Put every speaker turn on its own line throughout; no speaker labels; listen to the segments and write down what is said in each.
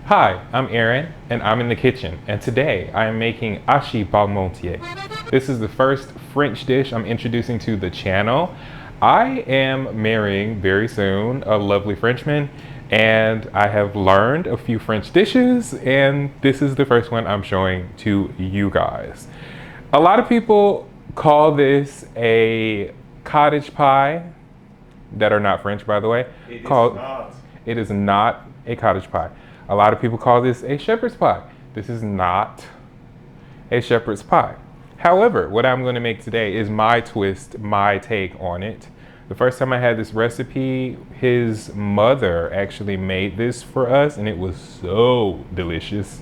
Hi, I'm Aaron, and I'm in the kitchen, and today I am making Hachis Parmentier. This is the first French dish I'm introducing to the channel. I am marrying very soon a lovely Frenchman, and I have learned a few French dishes, and this is the first one I'm showing to you guys. A lot of people call this a cottage pie, that are not French, by the way. It is not a cottage pie. A lot of people call this a shepherd's pie. This is not a shepherd's pie. However, what I'm going to make today is my twist, my take on it. The first time I had this recipe, his mother actually made this for us, and it was so delicious.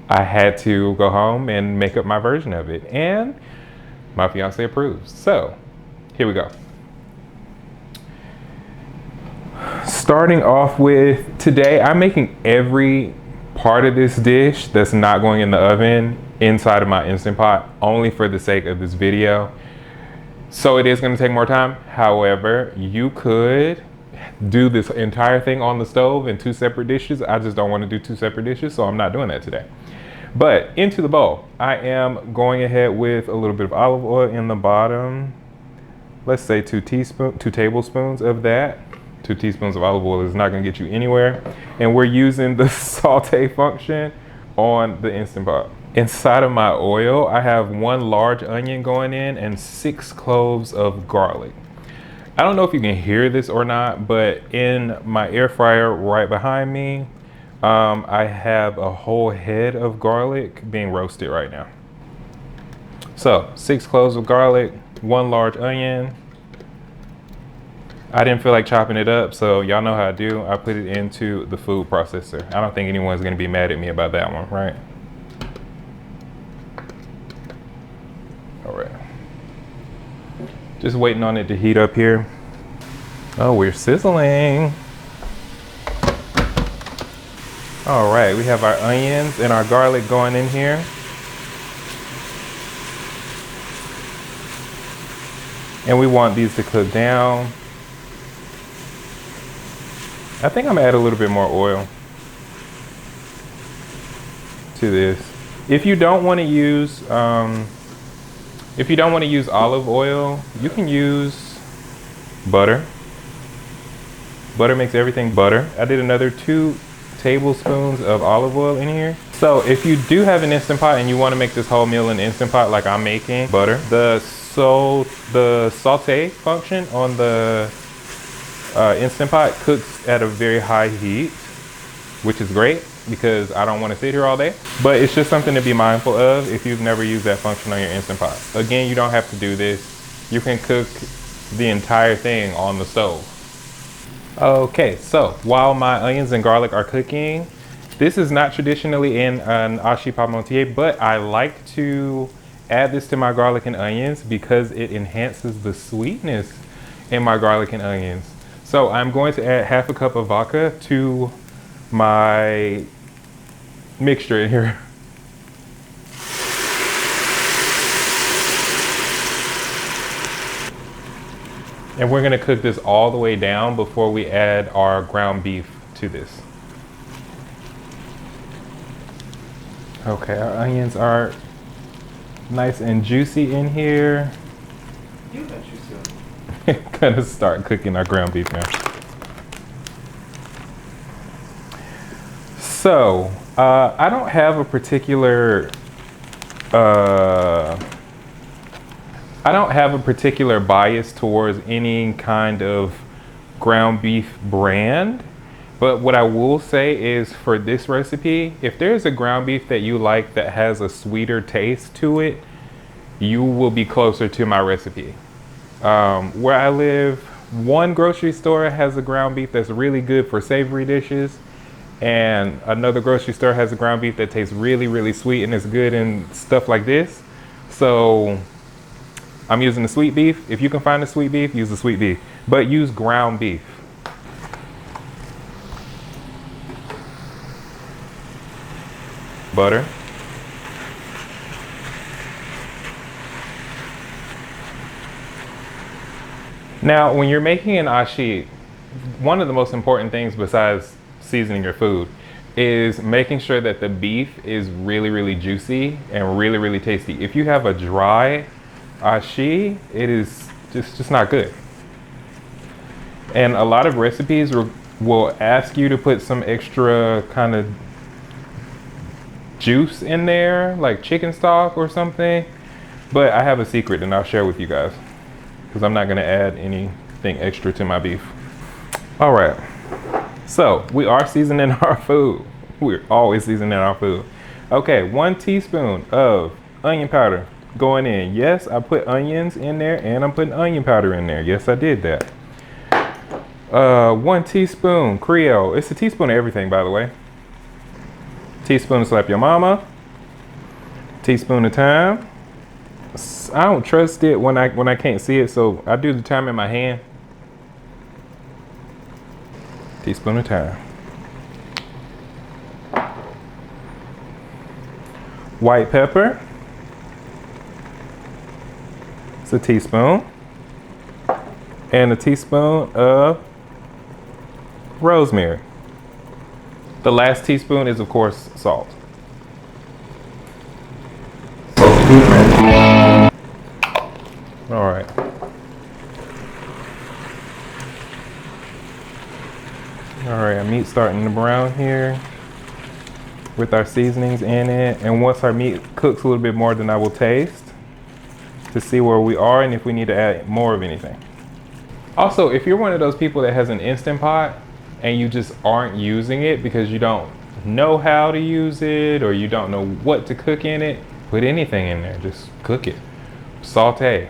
I had to go home and make up my version of it, and my fiance approves. So, here we go. Starting off with today, I'm making every part of this dish that's not going in the oven inside of my Instant Pot, only for the sake of this video. So it is going to take more time. However, you could do this entire thing on the stove in two separate dishes. I just don't want to do two separate dishes, so I'm not doing that today. But into the bowl, I am going ahead with a little bit of olive oil in the bottom. Let's say 2 tablespoons of that. 2 teaspoons of olive oil is not going to get you anywhere. And we're using the saute function on the Instant Pot. Inside of my oil, I have 1 large onion going in and 6 cloves of garlic. I don't know if you can hear this or not, but in my air fryer right behind me, I have a whole head of garlic being roasted right now. So 6 cloves of garlic, 1 large onion. I didn't feel like chopping it up, so y'all know how I do. I put it into the food processor. I don't think anyone's gonna be mad at me about that one, right? All right. Just waiting on it to heat up here. Oh, we're sizzling. All right, we have our onions and our garlic going in here. And we want these to cook down. I think I'm gonna add a little bit more oil to this. If you don't want to use, olive oil, you can use butter. Butter makes everything butter. I did another 2 tablespoons of olive oil in here. So if you do have an Instant Pot and you want to make this whole meal in Instant Pot like I'm making, butter. The saute function on the Instant Pot cooks at a very high heat, which is great because I don't want to sit here all day. But it's just something to be mindful of if you've never used that function on your Instant Pot. Again, you don't have to do this. You can cook the entire thing on the stove. Okay, so while my onions and garlic are cooking, this is not traditionally in an Hachis Parmentier, but I like to add this to my garlic and onions because it enhances the sweetness in my garlic and onions. So I'm going to add half a cup of vodka to my mixture in here. And we're gonna cook this all the way down before we add our ground beef to this. Okay, our onions are nice and juicy in here.
You got juicy.
Gonna start cooking our ground beef now. So, I don't have a particular bias towards any kind of ground beef brand, but what I will say is for this recipe, if there's a ground beef that you like that has a sweeter taste to it, you will be closer to my recipe. Where I live, one grocery store has a ground beef that's really good for savory dishes, and another grocery store has a ground beef that tastes really, really sweet and is good in stuff like this. So I'm using the sweet beef. If you can find the sweet beef, use the sweet beef, but use ground beef. Butter. Now, when you're making an hachis, one of the most important things besides seasoning your food is making sure that the beef is really, really juicy and really, really tasty. If you have a dry ashi, it is just not good. And a lot of recipes will ask you to put some extra kind of juice in there, like chicken stock or something. But I have a secret and I'll share with you guys, because I'm not gonna add anything extra to my beef. All right, so we are seasoning our food. We're always seasoning our food. Okay, 1 teaspoon of onion powder going in. Yes, I put onions in there and I'm putting onion powder in there. Yes, I did that. 1 teaspoon Creole. It's a teaspoon of everything, by the way. Teaspoon of Slap Your Mama. Teaspoon of thyme. I don't trust it when I can't see it, so I do the thyme in my hand. Teaspoon of thyme. White pepper. It's a teaspoon. And a teaspoon of rosemary. The last teaspoon is, of course, salt. All right. All right, our meat's starting to brown here with our seasonings in it. And once our meat cooks a little bit more, then I will taste to see where we are and if we need to add more of anything. Also, if you're one of those people that has an Instant Pot and you just aren't using it because you don't know how to use it or you don't know what to cook in it, put anything in there, just cook it. Saute.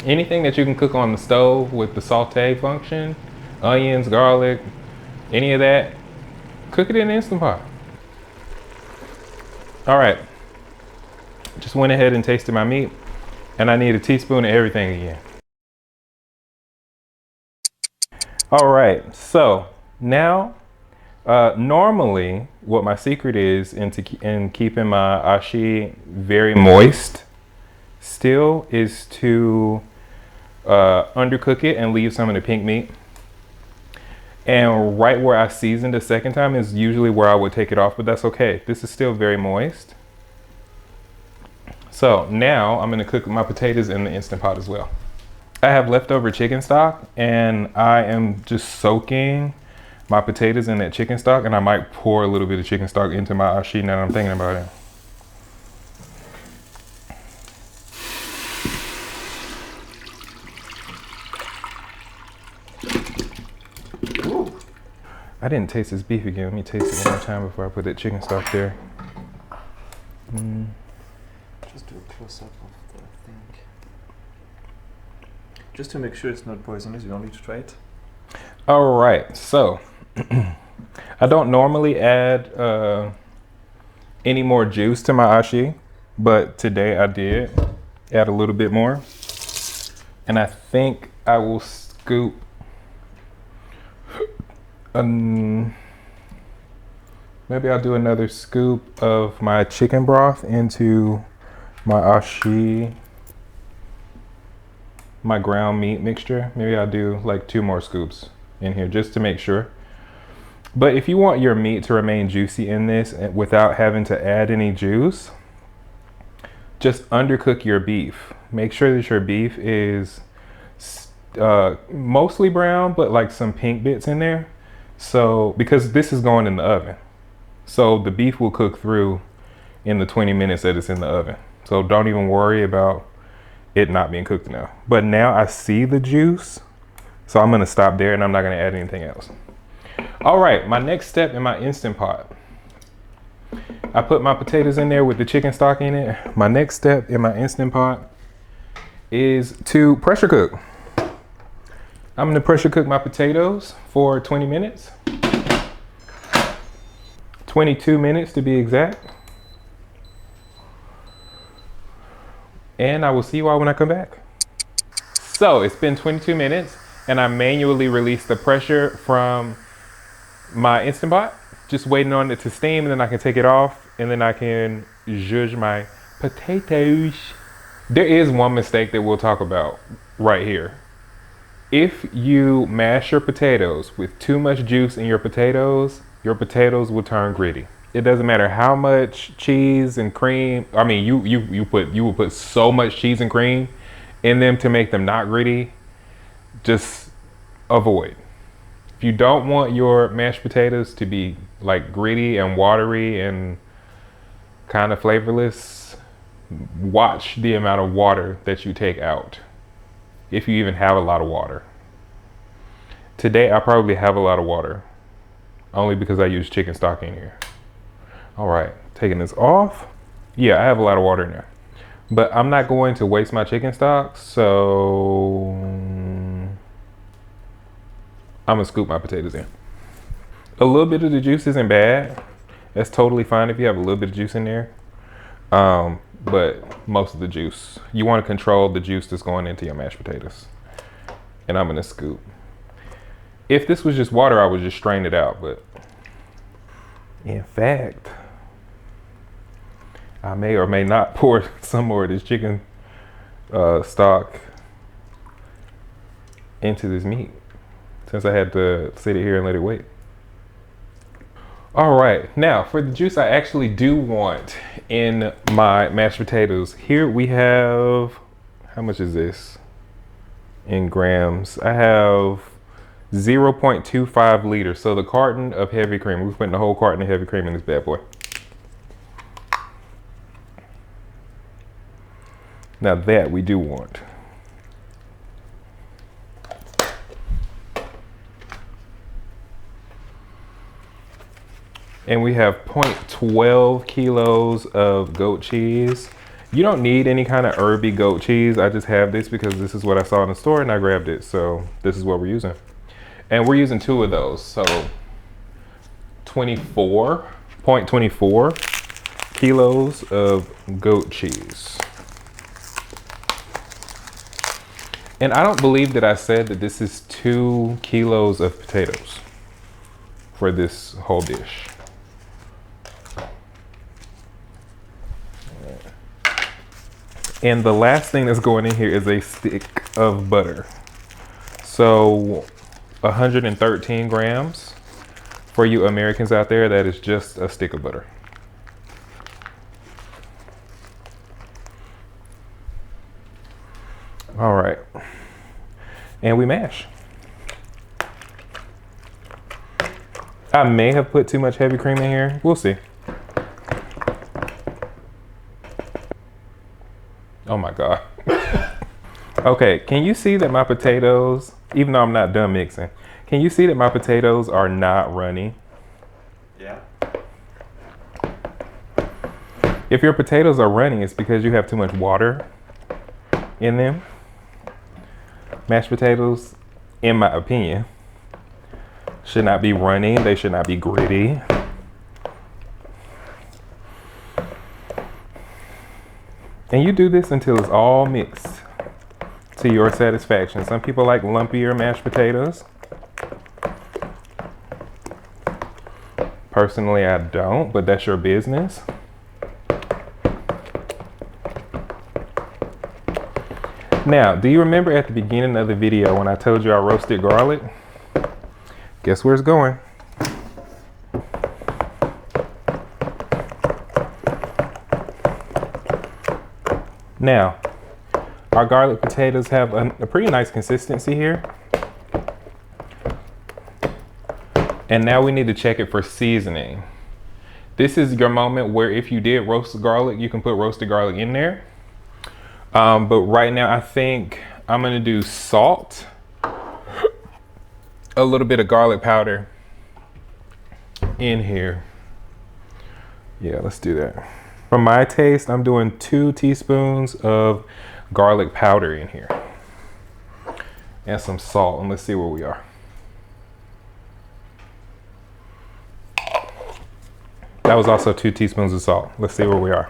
Anything that you can cook on the stove with the saute function, onions, garlic, any of that, cook it in the Instant Pot. All right, just went ahead and tasted my meat and I need a teaspoon of everything again. All right, so now, normally what my secret is in keeping my ashi very moist still is to undercook it and leave some of the pink meat. And right where I seasoned the second time is usually where I would take it off, but that's okay. This is still very moist. So now I'm gonna cook my potatoes in the Instant Pot as well. I have leftover chicken stock and I am just soaking my potatoes in that chicken stock, and I might pour a little bit of chicken stock into my ashi now that I'm thinking about it. I didn't taste this beef again. Let me taste it one more time before I put that chicken stock there.
Just do a close up of the thing. Just to make sure it's not poisonous, you don't need to try it.
All right, so I don't normally add any more juice to my ashi, but today I did add a little bit more. And I think I will scoop maybe I'll do another scoop of my chicken broth into my ashi, my ground meat mixture. Maybe I'll do like 2 more scoops in here just to make sure. But if you want your meat to remain juicy in this without having to add any juice, just undercook your beef. Make sure that your beef is mostly brown, but like some pink bits in there. So, because this is going in the oven. So the beef will cook through in the 20 minutes that it's in the oven. So don't even worry about it not being cooked enough. But now I see the juice, so I'm gonna stop there and I'm not gonna add anything else. All right, my next step in my Instant Pot. I put my potatoes in there with the chicken stock in it. My next step in my Instant Pot is to pressure cook. I'm gonna pressure cook my potatoes for 20 minutes. 22 minutes to be exact. And I will see you all when I come back. So it's been 22 minutes and I manually released the pressure from my Instant Pot, just waiting on it to steam, and then I can take it off and then I can zhuzh my potatoes. There is one mistake that we'll talk about right here. If you mash your potatoes with too much juice in your potatoes, your potatoes will turn gritty. It doesn't matter how much cheese and cream. I mean, you will put so much cheese and cream in them to make them not gritty. Just avoid. If you don't want your mashed potatoes to be like gritty and watery and kind of flavorless, watch the amount of water that you take out. If you even have a lot of water. Today I probably have a lot of water, only because I use chicken stock in here. All right, taking this off. Yeah, I have a lot of water in there, but I'm not going to waste my chicken stock, so I'm gonna scoop my potatoes in. A little bit of the juice isn't bad. That's totally fine if you have a little bit of juice in there. But most of the juice, you want to control the juice that's going into your mashed potatoes. And I'm gonna scoop. If this was just water, I would just strain it out, but in fact, I may or may not pour some more of this chicken stock into this meat, since I had to sit it here and let it wait. All right, now for the juice I actually do want in my mashed potatoes. Here we have, how much is this in grams? I have 0.25 liters. So the carton of heavy cream, we're putting the whole carton of heavy cream in this bad boy. Now that we do want. And we have 0.12 kilos of goat cheese. You don't need any kind of herby goat cheese. I just have this because this is what I saw in the store and I grabbed it. So this is what we're using. And we're using 2 of those. So 0.24 kilos of goat cheese. And I don't believe that I said that this is 2 kilos of potatoes for this whole dish. And the last thing that's going in here is a stick of butter. So 113 grams. For you Americans out there, that is just a stick of butter. All right, and we mash. I may have put too much heavy cream in here. We'll see. Oh my God. Okay, can you see that my potatoes, even though I'm not done mixing, can you see that my potatoes are not runny?
Yeah.
If your potatoes are runny, it's because you have too much water in them. Mashed potatoes, in my opinion, should not be runny. They should not be gritty. And you do this until it's all mixed to your satisfaction. Some people like lumpier mashed potatoes. Personally, I don't, but that's your business. Now, do you remember at the beginning of the video when I told you I roasted garlic? Guess where it's going? Now, our garlic potatoes have a pretty nice consistency here. And now we need to check it for seasoning. This is your moment where if you did roast the garlic, you can put roasted garlic in there. But right now I think I'm gonna do salt, a little bit of garlic powder in here. Yeah, let's do that. For my taste, I'm doing 2 teaspoons of garlic powder in here and some salt, and let's see where we are. That was also 2 teaspoons of salt. Let's see where we are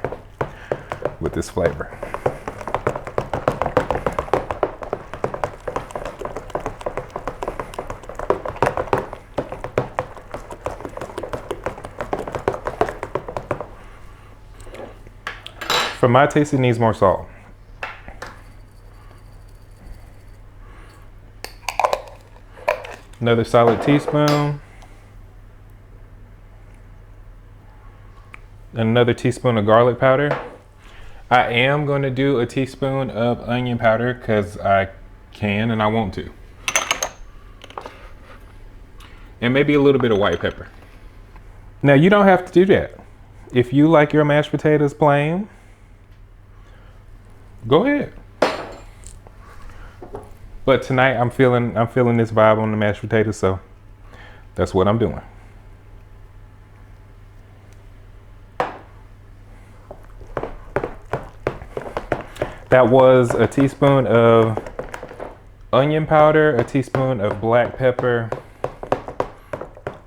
with this flavor. For my taste, it needs more salt. Another solid teaspoon. Another teaspoon of garlic powder. I am going to do a teaspoon of onion powder because I can and I want to. And maybe a little bit of white pepper. Now you don't have to do that. If you like your mashed potatoes plain, go ahead. But tonight I'm feeling this vibe on the mashed potatoes, so that's what I'm doing. That was a teaspoon of onion powder, a teaspoon of black pepper,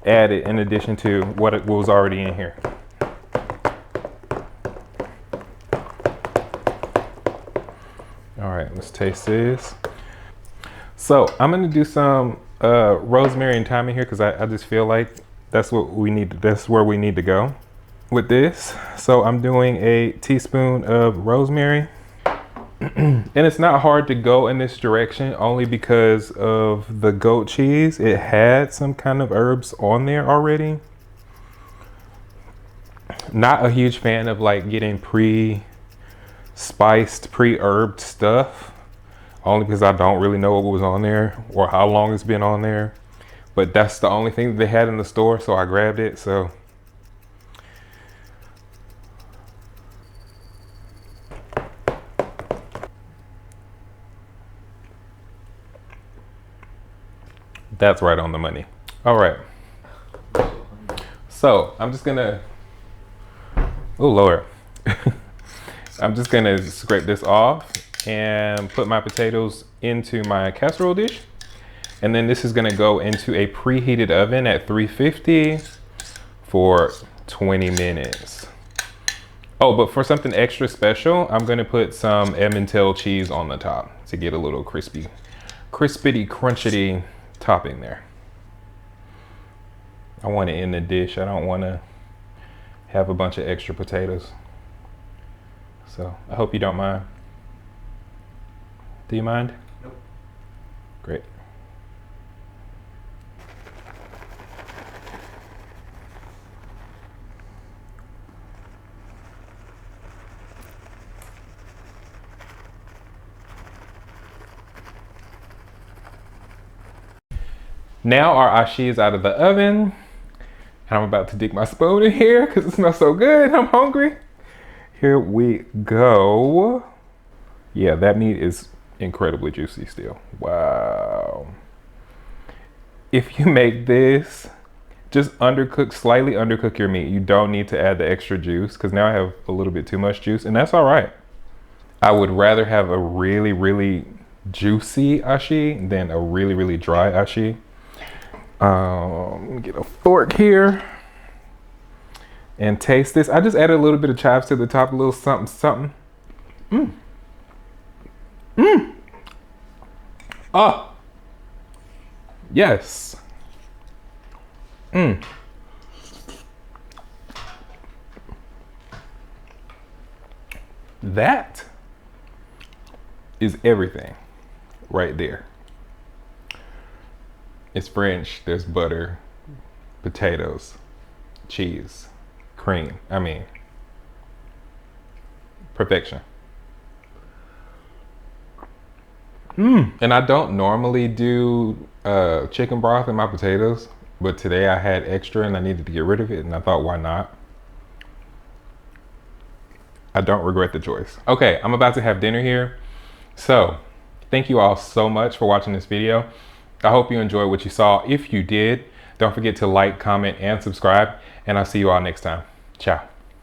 added in addition to what was already in here. All right, let's taste this. So I'm gonna do some rosemary and thyme in here because I just feel like that's what we need. That's where we need to go with this. So I'm doing a teaspoon of rosemary. And it's not hard to go in this direction only because of the goat cheese. It had some kind of herbs on there already. Not a huge fan of like getting pre-spiced, pre-herbed stuff, only because I don't really know what was on there or how long it's been on there. But that's the only thing that they had in the store, so I grabbed it. So that's right on the money. All right. So I'm just gonna, oh Lord. I'm just gonna scrape this off and put my potatoes into my casserole dish. And then this is gonna go into a preheated oven at 350 for 20 minutes. Oh, but for something extra special, I'm gonna put some Emmental cheese on the top to get a little crispity, crunchity topping there. I want it in the dish. I don't want to have a bunch of extra potatoes. So I hope you don't mind. Do you mind?
Nope.
Great. Now our ashi is out of the oven, and I'm about to dig my spoon in here because it smells so good and I'm hungry. Here we go. Yeah, that meat is incredibly juicy still. Wow. If you make this, just slightly undercook your meat. You don't need to add the extra juice because now I have a little bit too much juice, and that's all right. I would rather have a really, really juicy ashi than a really, really dry ashi. Let me get a fork here and taste this. I just added a little bit of chives to the top, a little something, something. Ah, yes. That is everything right there. It's French, there's butter, potatoes, cheese, cream. I mean, perfection. And I don't normally do chicken broth in my potatoes, but today I had extra and I needed to get rid of it, and I thought, why not? I don't regret the choice. Okay, I'm about to have dinner here. So, thank you all so much for watching this video. I hope you enjoyed what you saw. If you did, don't forget to like, comment, and subscribe, and I'll see you all next time. Ciao.